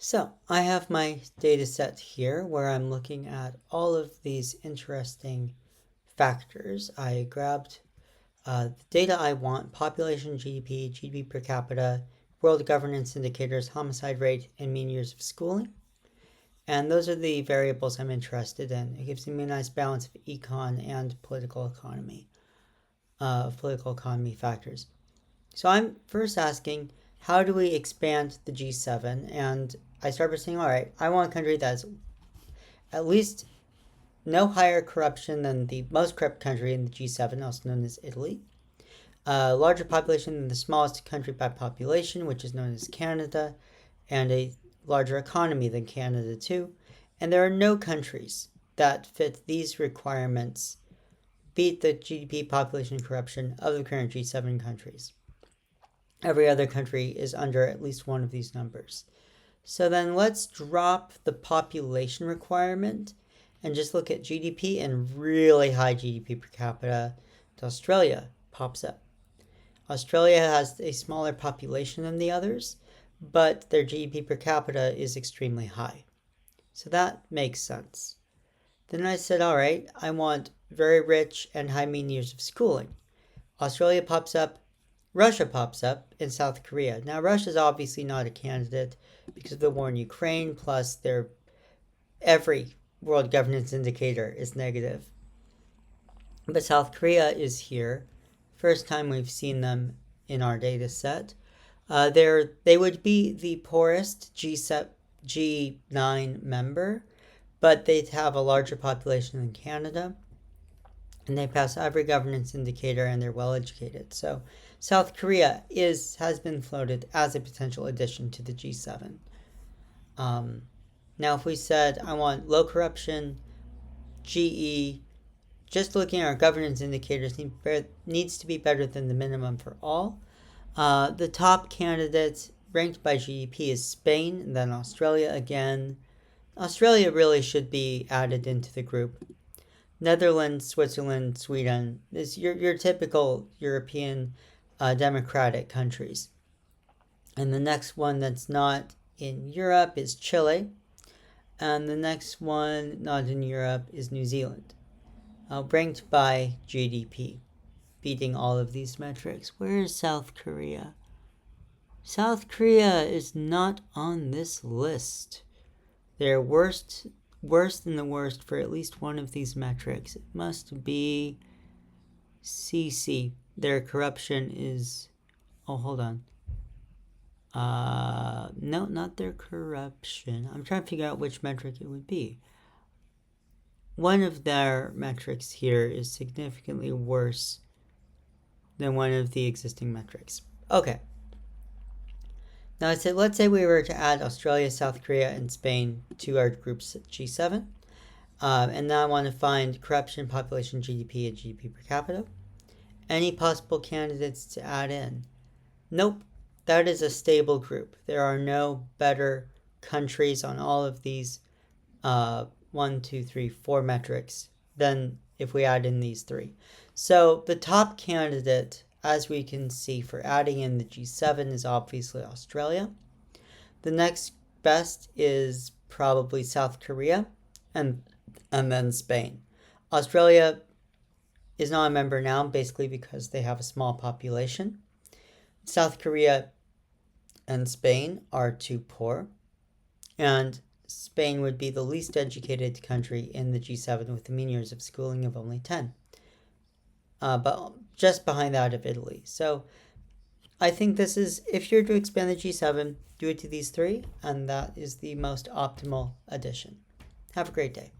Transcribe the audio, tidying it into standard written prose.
So I have my data set here where I'm looking at all of these interesting factors. I grabbed the data I want: population, GDP, GDP per capita, world governance indicators, homicide rate, and mean years of schooling. And those are the variables I'm interested in. It gives me a nice balance of econ and political economy factors. So I'm first asking, how do we expand the G7? And I start by saying, all right, I want a country that's at least no higher corruption than the most corrupt country in the G7, also known as Italy. A larger population than the smallest country by population, which is known as Canada, and a larger economy than Canada too. And there are no countries that fit these requirements beat the GDP population corruption of the current G7 countries. Every other country is under at least one of these numbers. So then let's drop the population requirement and just look at GDP, and really high GDP per capita. Australia pops up. Australia has a smaller population than the others, but their GDP per capita is extremely high. So that makes sense. Then I said, all right, I want very rich and high mean years of schooling. Australia pops up, Russia pops up, and South Korea. Now, Russia's obviously not a candidate because of the war in Ukraine, plus every world governance indicator is negative. But South Korea is here. First time we've seen them in our data set. They would be the poorest G9 member, but they'd have a larger population than Canada, and they pass every governance indicator, and they're well educated. So South Korea has been floated as a potential addition to the G7. Now, if we said I want low corruption, GE, just looking at our governance indicators needs to be better than the minimum for all. The top candidate ranked by GDP is Spain, and then Australia again. Australia really should be added into the group. Netherlands, Switzerland, Sweden is your typical European democratic countries. And the next one that's not in Europe is Chile. And the next one not in Europe is New Zealand, ranked by GDP, beating all of these metrics. Where is South Korea? South Korea is not on this list. They're worse than the worst for at least one of these metrics. It must be CC. Their corruption is... Oh, hold on. No, not their corruption. I'm trying to figure out which metric it would be. One of their metrics here is significantly worse than one of the existing metrics. Okay. Now, let's say we were to add Australia, South Korea, and Spain to our group's G7. And now I want to find corruption, population, GDP, and GDP per capita. Any possible candidates to add in? Nope. That is a stable group. There are no better countries on all of these 1, 2, 3, 4 metrics than if we add in these three. So the top candidate, as we can see, for adding in the G7 is obviously Australia. The next best is probably South Korea, and then Spain. Australia is not a member now, basically because they have a small population. South Korea and Spain are too poor, and Spain would be the least educated country in the G7 with the mean years of schooling of only 10. But just behind that of Italy. So I think this is, if you're to expand the G7, do it to these three, and that is the most optimal addition. Have a great day.